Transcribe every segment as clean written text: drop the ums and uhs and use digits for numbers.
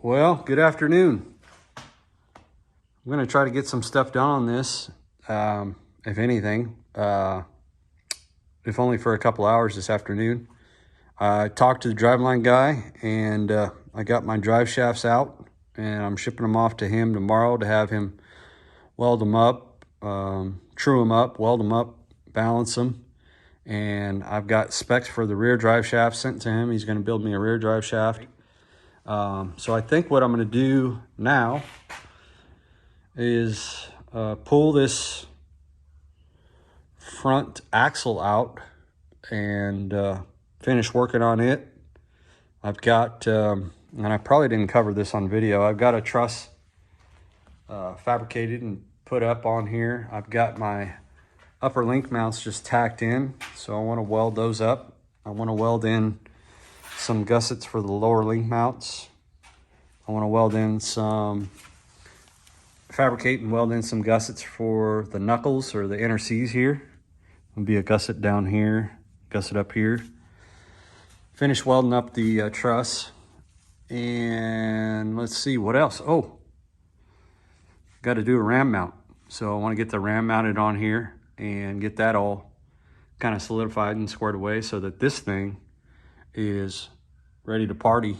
Well, good afternoon. I'm going to try to get some stuff done on this, if anything, if only for a couple hours this afternoon. I talked to the driveline guy, and I got my drive shafts out, and I'm shipping them off to him tomorrow to have him weld them up, true them up, weld them up, balance them. And I've got specs for the rear drive shaft sent to him. He's going to build me a rear drive shaft. So I think what I'm going to do now is pull this front axle out and finish working on it. I've got, and I probably didn't cover this on video, I've got a truss fabricated and put up on here. I've got my upper link mounts just tacked in, so I want to weld those up. I want to weld in some gussets for the lower link mounts. I want to weld in fabricate and weld in some gussets for the knuckles or the inner C's here. There'll be a gusset down here, gusset up here. Finish welding up the truss. And let's see what else. Oh, got to do a ram mount. So I want to get the ram mounted on here and get that all kind of solidified and squared away so that this thing is ready to party.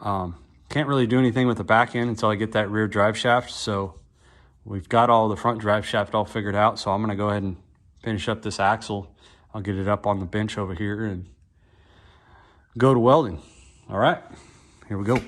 Can't really do anything with the back end until I get that rear drive shaft. So we've got all the front drive shaft all figured out. So I'm going to go ahead and finish up this axle. I'll get it up on the bench over here and go to welding. All right, here we go.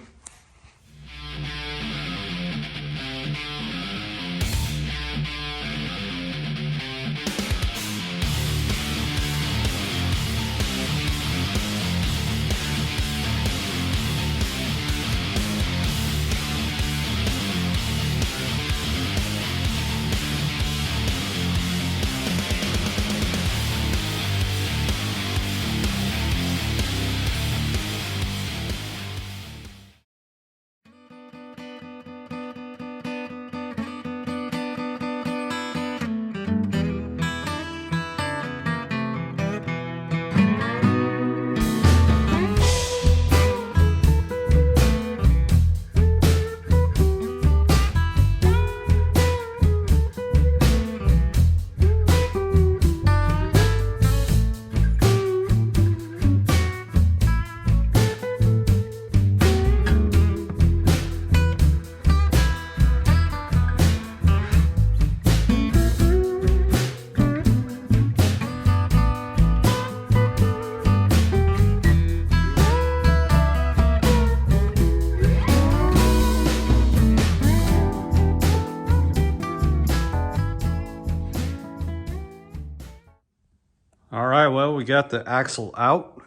All right, well, we got the axle out.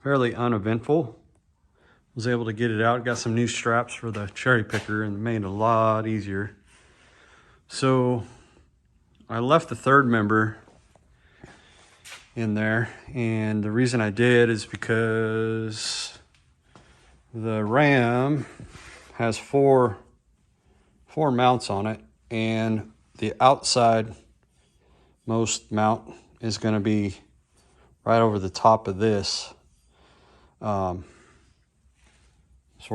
Fairly uneventful. Was able to get it out. Got some new straps for the cherry picker and made it a lot easier. So I left the third member in there, and the reason I did is because the ram has four mounts on it, and the outside most mount is going to be right over the top of this, sort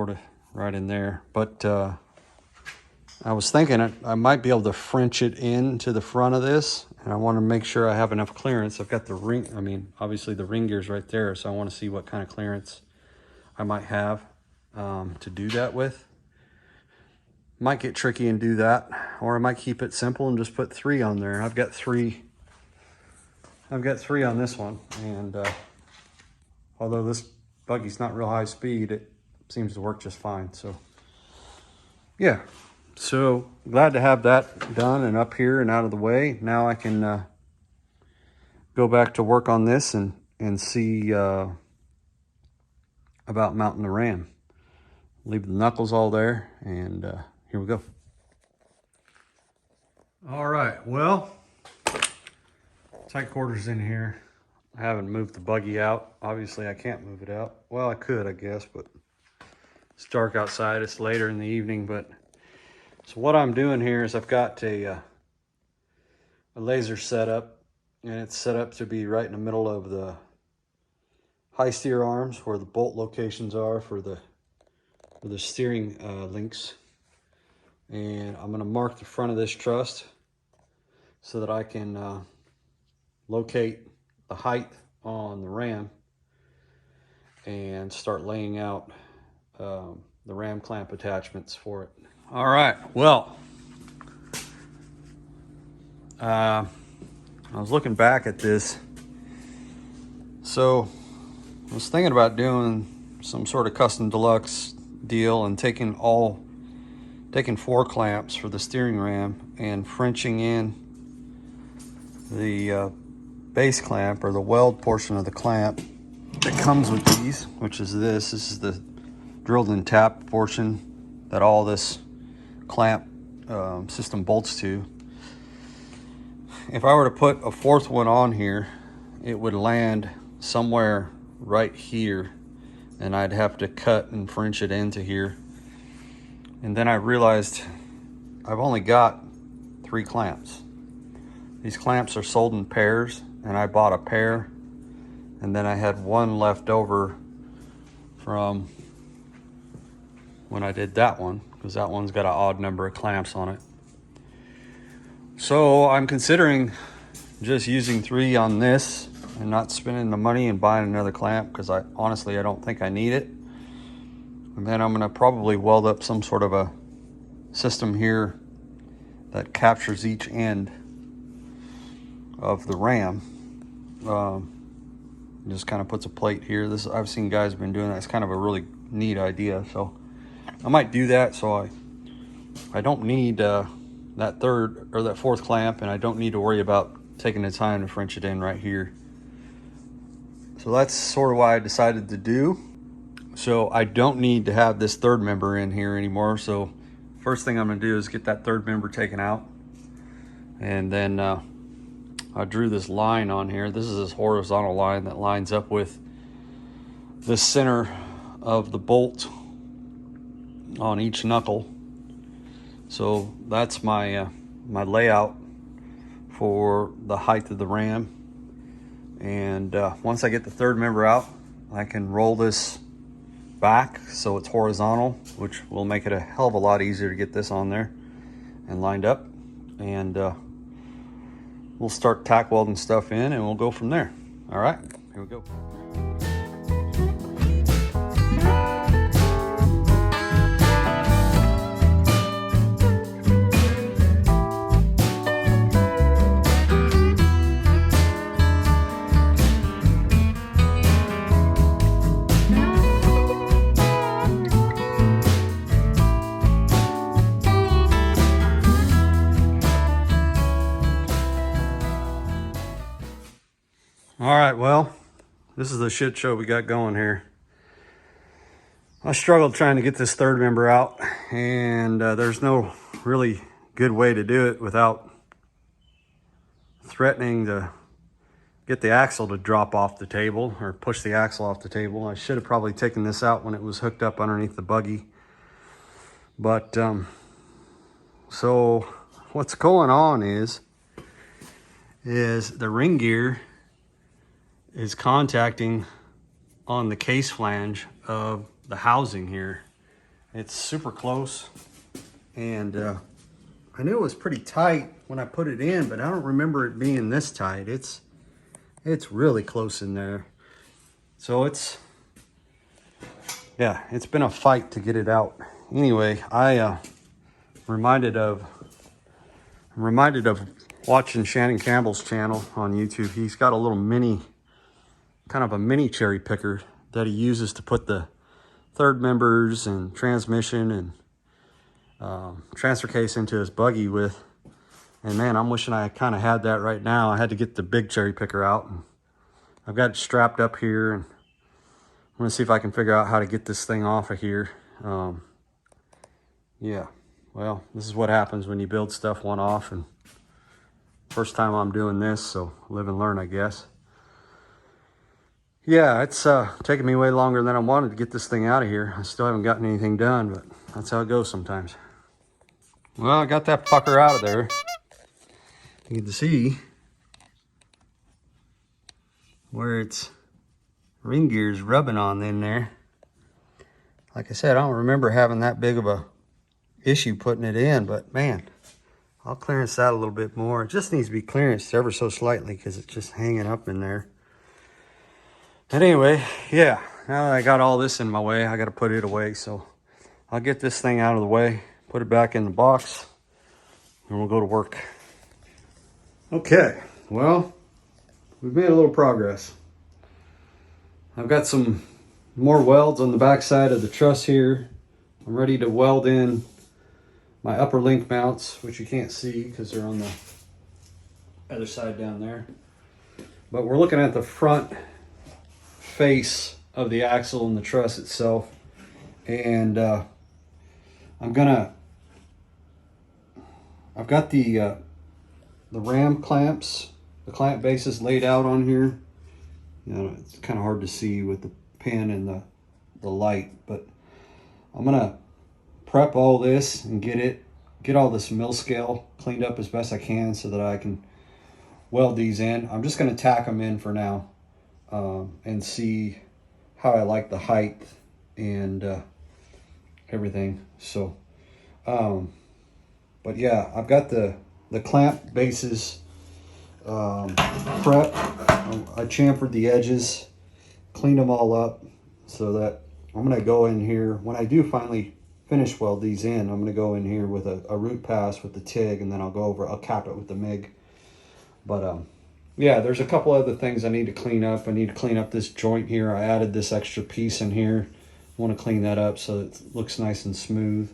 of right in there. But I was thinking I might be able to French it into the front of this, and I want to make sure I have enough clearance. I've got the ring, I mean, obviously the ring gear's right there, so I want to see what kind of clearance I might have to do that with. Might get tricky and do that, or I might keep it simple and just put 3 on there. I've got three on this one, and although this buggy's not real high speed, it seems to work just fine. So yeah, so glad to have that done and up here and out of the way. Now I can go back to work on this and see about mounting the ram. Leave the knuckles all there, and here we go. All right, well, tight quarters in here. I haven't moved the buggy out. Obviously I can't move it out. Well, I could, I guess, but it's dark outside. It's later in the evening. But so what I'm doing here is I've got a laser set up, and it's set up to be right in the middle of the high steer arms where the bolt locations are for the or the steering links. And I'm going to mark the front of this truss so that I can locate the height on the ram and start laying out the ram clamp attachments for it. All right, well, I was looking back at this. So I was thinking about doing some sort of custom deluxe deal and taking 4 clamps for the steering ram and Frenching in the base clamp, or the weld portion of the clamp that comes with these, which is this. This is the drilled and tapped portion that all this clamp system bolts to. If I were to put a 4th one on here, it would land somewhere right here, and I'd have to cut and French it into here. And then I realized I've only got 3 clamps. These clamps are sold in pairs, and I bought a pair, and then I had one left over from when I did that one, because that one's got an odd number of clamps on it. So I'm considering just using 3 on this and not spending the money and buying another clamp, because honestly I don't think I need it. And then I'm going to probably weld up some sort of a system here that captures each end of the ram. Just kind of puts a plate here. I've seen guys been doing that. It's kind of a really neat idea. So I might do that. So I don't need that 3rd or that 4th clamp, and I don't need to worry about taking the time to French it in right here. So that's sort of what I decided to do. So I don't need to have this 3rd member in here anymore. So first thing I'm going to do is get that 3rd member taken out. And then I drew this line on here. This is this horizontal line that lines up with the center of the bolt on each knuckle. So that's my my layout for the height of the ram. And once I get the 3rd member out, I can roll this back so it's horizontal, which will make it a hell of a lot easier to get this on there and lined up. And we'll start tack welding stuff in, and we'll go from there. All right, here we go. All right, well, this is the shit show we got going here. I struggled trying to get this 3rd member out, and there's no really good way to do it without threatening to get the axle to drop off the table, or push the axle off the table. I should have probably taken this out when it was hooked up underneath the buggy. But so what's going on is the ring gear is contacting on the case flange of the housing here. It's super close, and I knew it was pretty tight when I put it in, but I don't remember it being this tight. It's really close in there. So it's been a fight to get it out. Anyway, I'm reminded of watching Shannon Campbell's channel on YouTube. He's got a little kind of a mini cherry picker that he uses to put the 3rd members and transmission and transfer case into his buggy with. And man, I'm wishing I kind of had that right now. I had to get the big cherry picker out, and I've got it strapped up here, and I'm gonna see if I can figure out how to get this thing off of here. Yeah, well, this is what happens when you build stuff one off, and first time I'm doing this, so live and learn, I guess. Yeah, it's taking me way longer than I wanted to get this thing out of here. I still haven't gotten anything done, but that's how it goes sometimes. Well, I got that fucker out of there. You can see where its ring gear's rubbing on in there. Like I said, I don't remember having that big of a issue putting it in, but man, I'll clearance that a little bit more. It just needs to be clearanced ever so slightly because it's just hanging up in there. But anyway, yeah, now that I got all this in my way, I got to put it away. So I'll get this thing out of the way, put it back in the box, and we'll go to work. Okay, well, we've made a little progress. I've got some more welds on the back side of the truss here. I'm ready to weld in my upper link mounts, which you can't see because they're on the other side down there. But we're looking at the front face of the axle and the truss itself. And I've got the ram clamps, the clamp bases laid out on here. You know, it's kind of hard to see with the pen and the light, but I'm gonna prep all this and get all this mill scale cleaned up as best I can so that I can weld these in. I'm just gonna tack them in for now and see how I like the height and everything. So, but yeah, I've got the clamp bases prep. I chamfered the edges, cleaned them all up so that I'm going to go in here when I do finally finish weld these in. I'm going to go in here with a root pass with the TIG, and then I'll cap it with the MIG. But yeah, there's a couple other things I need to clean up. I need to clean up this joint here. I added this extra piece in here. I want to clean that up so it looks nice and smooth.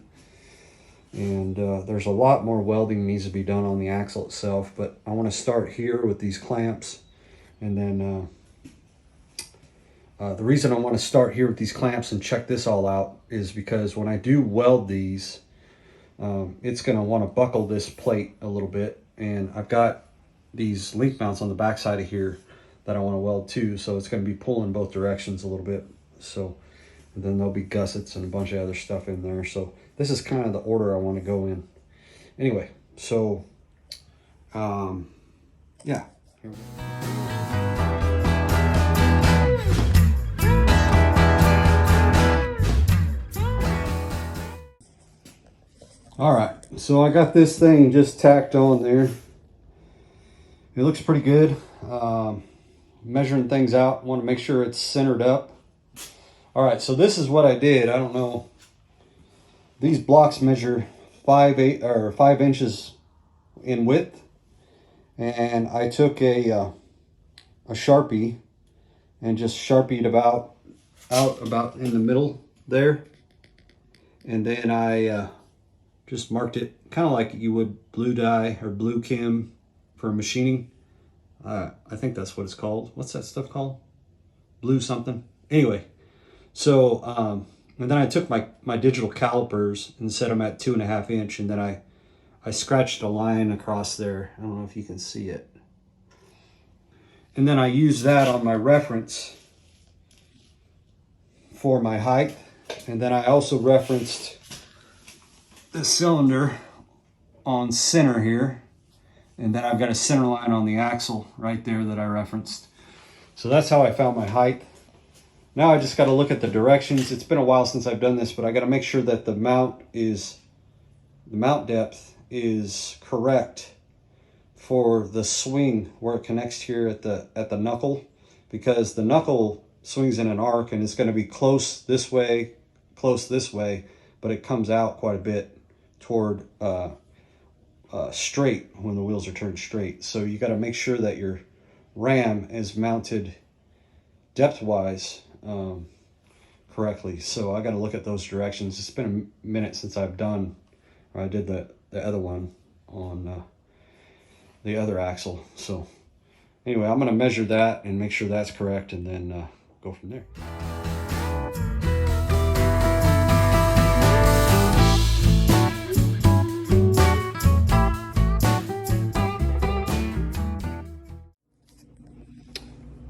And there's a lot more welding needs to be done on the axle itself, but I want to start here with these clamps. And then the reason I want to start here with these clamps and check this all out is because when I do weld these, it's going to want to buckle this plate a little bit. And I've got these link mounts on the back side of here that I want to weld too, so it's going to be pulling both directions a little bit. So, and then there'll be gussets and a bunch of other stuff in there. So this is kind of the order I want to go in. Anyway, so yeah. All right, so I got this thing just tacked on there. It looks pretty good. Measuring things out, want to make sure it's centered up. All right, so this is what I did. I don't know. These blocks measure 5 inches in width, and I took a Sharpie and just Sharpied about in the middle there, and then I just marked it kind of like you would blue dye or blue chem for machining. I think that's what it's called. What's that stuff called? Blue something. Anyway, so and then I took my digital calipers and set them at 2.5 inch, and then I scratched a line across there. I don't know if you can see it. And then I used that on my reference for my height. And then I also referenced the cylinder on center here. And then I've got a center line on the axle right there that I referenced. So that's how I found my height. Now I just got to look at the directions. It's been a while since I've done this, but I got to make sure that the mount depth is correct for the swing where it connects here at the knuckle, because the knuckle swings in an arc and it's going to be close this way, but it comes out quite a bit toward straight when the wheels are turned straight. So you got to make sure that your ram is mounted depth-wise correctly. So I got to look at those directions. It's been a minute since I did the other one on the other axle. So anyway, I'm going to measure that and make sure that's correct, and then go from there.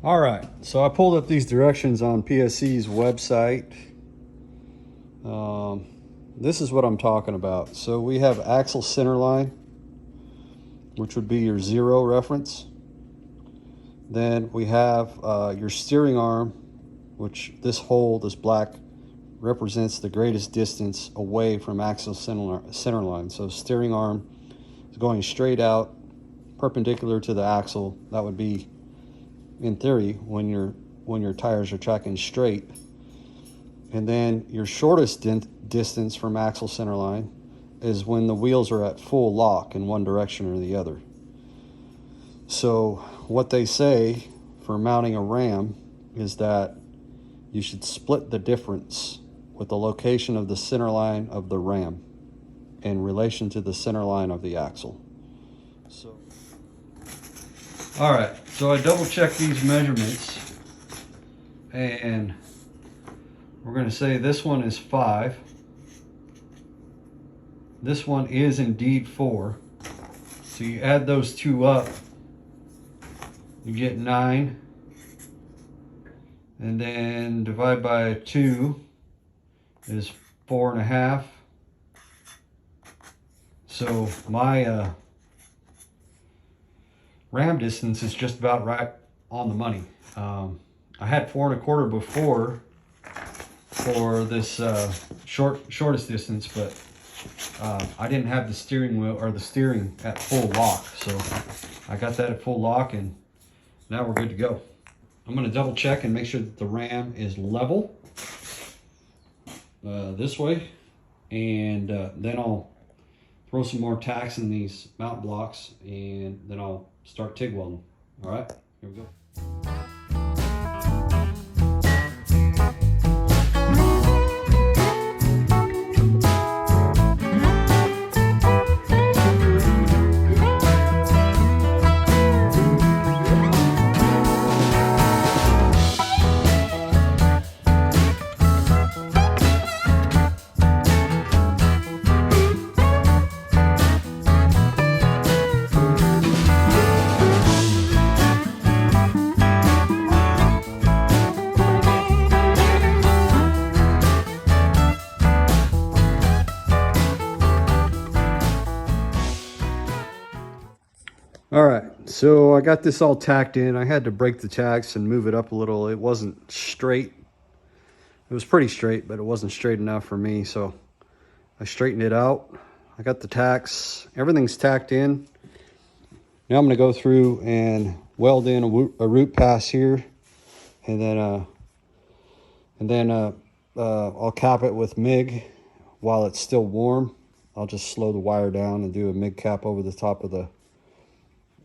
All right, so I pulled up these directions on PSC's website. This is what I'm talking about. So we have axle center line, which would be your 0 reference. Then we have your steering arm, which this hole, this black represents the greatest distance away from axle center line. So steering arm is going straight out, perpendicular to the axle. That would be, in theory, when your tires are tracking straight. And then your shortest distance from axle center line is when the wheels are at full lock in one direction or the other. So what they say for mounting a ram is that you should split the difference with the location of the center line of the ram in relation to the center line of the axle. So, all right, so I double checked these measurements, and we're going to say this one is 5. This one is indeed 4. So you add those two up, you get 9. And then divide by 2 is 4.5. So my ram distance is just about right on the money. I had 4.25 before for this shortest distance, but I didn't have the steering wheel or the steering at full lock. So I got that at full lock, and now we're good to go. I'm going to double check and make sure that the ram is level this way, and then I'll throw some more tacks in these mount blocks, and then I'll start TIG welding. All right, here we go. All right, so I got this all tacked in. I had to break the tacks and move it up a little. It wasn't straight. It was pretty straight, but it wasn't straight enough for me, so I straightened it out. I got the tacks. Everything's tacked in. Now I'm going to go through and weld in a root pass here, and then I'll cap it with MIG while it's still warm. I'll just slow the wire down and do a MIG cap over the top of the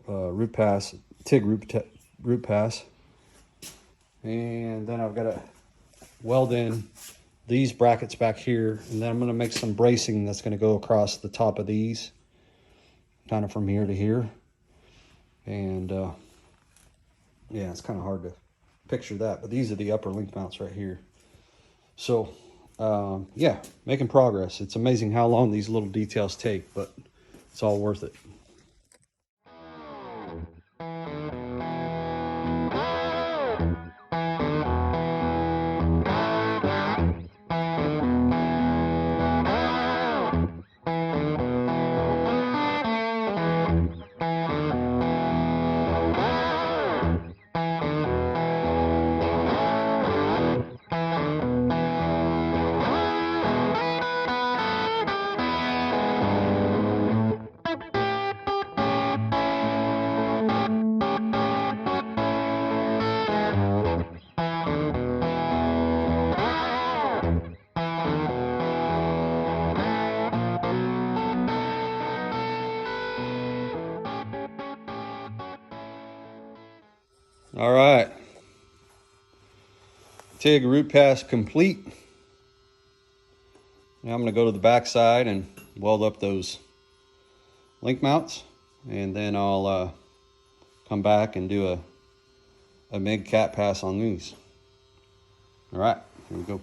root pass, TIG root pass. And then I've got to weld in these brackets back here, and then I'm going to make some bracing that's going to go across the top of these, kind of from here to here. And yeah, it's kind of hard to picture that, but these are the upper link mounts right here. So yeah, making progress. It's amazing how long these little details take, but it's all worth it. All right, TIG root pass complete. Now I'm going to go to the back side and weld up those link mounts, and then I'll come back and do a MIG cap pass on these. All right, here we go.